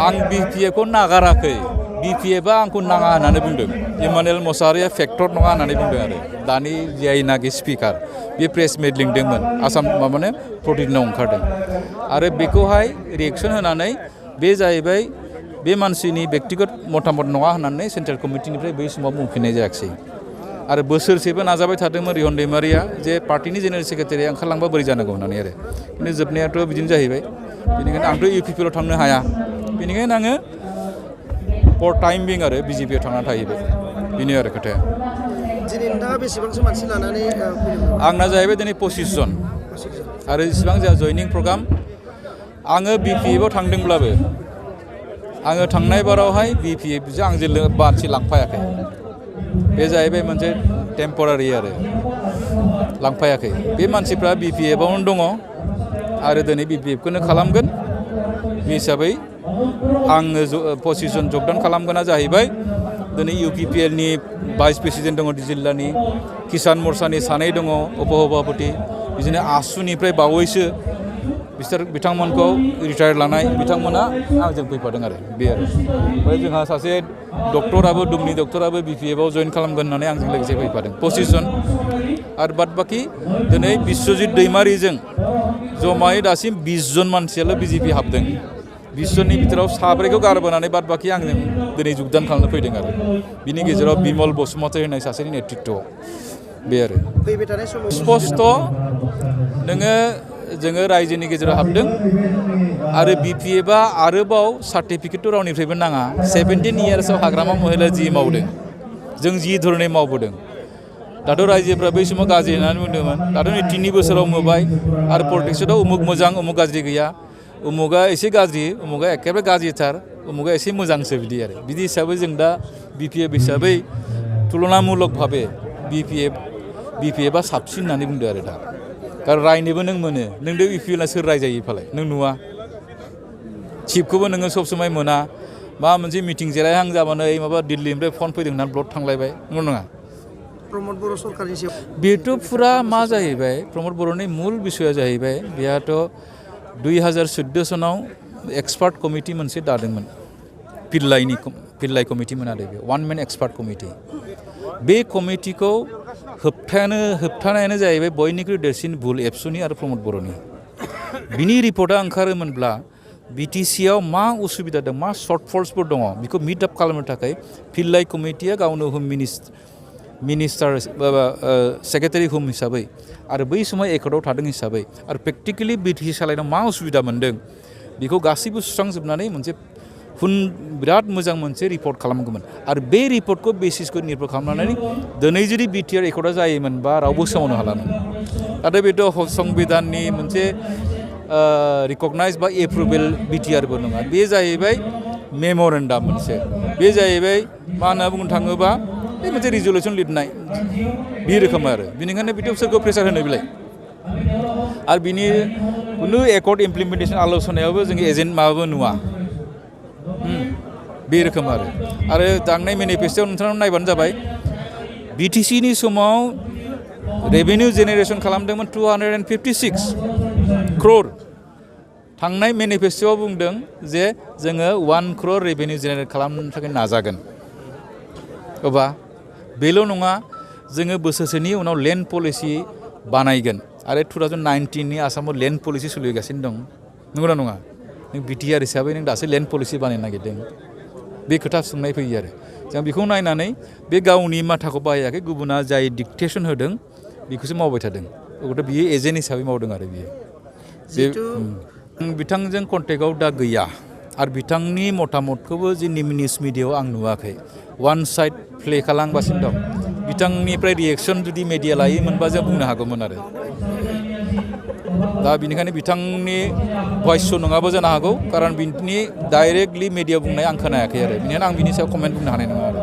आं BPF खौ नागाराखै BPF आ आंखौ नाङा होननानै बुंदों इमानुएल मोसाहारिया फेक्टर नङा होननानै बुंदों आरो दानि जायनाखि स्पिकार बे प्रेस मिट लिंदोंमोन आसाम माने प्रतिदिनाव ओंखारदों आरो बेखौहाय रिएक्सन होनानै बे जाहैबाय बे मानसिनि व्यक्तिगत मतामत नङा होननानै सेन्ट्रेल कमिटिनिफ्राय बै समाव बुंफिननाय जायाखिसै आरो बोसोरसेबो नाजाबाय थादोंमोन रिहन दैमारिया जे पार्टिनि जेनेरेल सेक्रेटारिया ओंखारलांबा बोरै जानांगौ होननानै आरो खिन्थु जोबनायाथ' बिदिनो जाहैबाय बेनिखायनो आंथ' UPP आव थांनो हाया बेनिखायनो आङो फर टाइम बिं आरो BJP आव थांनानै थाहैबाय बेनो आरो खोथाया दिनै नोंथाङा बेसेबांसो मानसि लानानै आंना जाहैबाय दिनै 25 जन आरो इसिबां जोंहा जयनिं प्रग्राम आङो BPF आव थांदोंब्लाबो आङो थांनाय बारावहाय BPF जों आंजों मानसि लांफायाखै बे जाहैबाय मोनसे टेम्परारि आरो लांफायाखै बे मानसिफ्रा BPF आवनो दङ आरो दिनै BPF खौनो खालामगोन बे हिसाबै आङो 25 जन जगदान खालामगोना जाहैबाय दिनै UPPL नि भाइस प्रेसिडेन्ट दङ जिल्लानि किसान मर्चानि सानै दङ उपसभापति बिदिनो आसुनिफ्राय बावैसो बिथांमोनखौ रिटायार लानाय बिथांमोना आंजों फैफादों आरो बे आरो ओमफ्राय जोंहा सासे डक्टराबो दुमनि डक्टराबो BPF आव जइन खालामगोन होननानै आंजों लोगोसे फैफादों 25 जन आरो बाद बाखि दिनै बिश्वजित दैमारिजों जमायै दासिम 20 जन मानसियाल' BJP हाबदों 20 जननि बिथोराव साब्रैखौ गारबोनानै बाद बाखि आंजों दिनै जगदान खालामनो फैदों आरो बिनि गेजेराव बिमल बसुमतारी होननाय सासेनि नेतृत्वआव बे आरो फैबाय थानाय समाव स्पष्ट जोङो रायजोनि गेजेराव हाबदों आरो BPF आ आरोबाव सार्टिफिकेटथ' रावनिफ्रायबो नाङा 17 इयार्सआव हाग्रामा महिला जि मावदों जों जि धरनै मावबोदों दाथ' रायजोफ्रा बै समाव गाज्रि होननानै बुंदोंमोन दाथ' नै 3 बोसोराव नुबाय आरो पलिटिक्सआव उमुक मोजां उमुक गाज्रि गैया उमुगा एसे गाज्रि उमुगा एखेबारे गाज्रिथार उमुगा एसे मोजांसो बिदि आरो बिदि हिसाबै जों दा BPF हिसाबै तुलनामुलकभावे BPF आ साबसिन होननानै बुंदों आरो दा कारण रायनोबो नों मोनो नोंदो UPPL ना सोर रायजायो फालाय नों नुवा चिफखौबो नोङो सब समाय मोना माबा मोनसे मिटिं जिरायहां जाबानो माबा दिल्लीनिफ्राय फन फैदों होननानै ब्लड थांलायबाय नंगौ नङा प्रमद बर' सरकारनि सायाव बेथ' फुरा मा जाहैबाय प्रमद बर'नि मुल बिसया जाहैबाय बेहाथ' 2014 सनाव एक्सपार्ट कमिटि मोनसे दादोंमोन पिल्लाइ कमिटिमोन आरो बे वान मेन एक्सपार्ट कमिटि बे कमिटिखौ होबथानायानो जाहैबाय बयनिख्रुइ देरसिन भुल एबसुनि आरो प्रमद बर'नि बिनि रिपर्टआ ओंखारोमोनब्ला BTC आव मा उसुबिदा दं मा शर्टफल्सफोर दङ बेखौ मिट आप खालामनो थाखाय पिल्लाइ कमिटिया गावनो होम मिनिस्टार सेक्रेटारि होम हिसाबै आरो बै समाव एकर्डआव थादों हिसाबै आरो प्रेक्टिकेलि BTC सालायनायाव मा उसुबिदा मोन्दों बेखौ गासैबो सुस्रांजोबनानै मोनसे बिराद मोजां मोनसे रिपर्ट खालामगौमोन आरो बे रिपर्टखौ बेसिसखौ निर्भर खालामनानै दिनै जुदि BTR एकर्डआ जायोमोनबा रावबो सोमावनो हालामोन नाथाय बेथ' संबिधाननि मोनसे रिकगनाइज बा एप्रुभेल BTRबो नङा बे जाहैबाय मेम'रेन्डाम मोनसे बे जाहैबाय मा होनना बुंनो थाङोबा बे मोनसे रिजलिउसन लिरनाय बे रोखोम आरो बेनिखायनो बिदियाव सोरखौ प्रेसार होनो बिलाय आरो बिनि कुनु एकर्ड इमप्लिमेन्टेसन आलोचनायावबो जों एजेन्ट माबाबो नुवा बे रोखोम आरो थांनाय मेनिफेस्ट'आव नोंथांनाव नायबानो जाबाय BTCनि समाव रेभिनिउ जेनेरेसन खालामदोंमोन 256 crore थांनाय मेनिफेस्ट'आव बुंदों जे जोङो 1 crore रेभिनिउ जेनेरेट खालामनो थाखाय नाजागोन अबा बेल' नङा जोङो बोसोरसेनि उनाव लेन्ड पलिसि बानायगोन आरो 2019 नि आसामाव लेन्ड पलिसि सोलिगासिनो दं नंगौना नङा नों BTR हिसाबै नों दासो लेन्ड पलिसि बानायनो नागिरदों बे खोथा सोंनाय फैयो आरो जों बेखौ नायनानै बे गावनि माथाखौ बाहायाखै गुबुना जाय डिक्टेसन होदों बेखौसो मावबाय थादों अब्लाथ' बियो एजेन्ट हिसाबै मावदों आरो बियो बिथांजों कन्टेक्टआव दा गैया आरो बिथांनि मतामतखौबो जोंनि निउस मिडियायाव आं नुवाखै वान साइड प्ले खालामगासिनो दं बिथांनिफ्राय रिएक्सन जुदि मेडिया लायोमोनबा जों बुंनो हागौमोन आरो दा बेनिखायनो बिथांनि भइस नङाबो जानो हागौ खारन बिनि डाइरेक्टलि मेडिया बुंनाय आं खोनायाखै आरो बेनिखायनो आं बिनि सायाव कमेन्ट बुंनो हानाय नङा आरो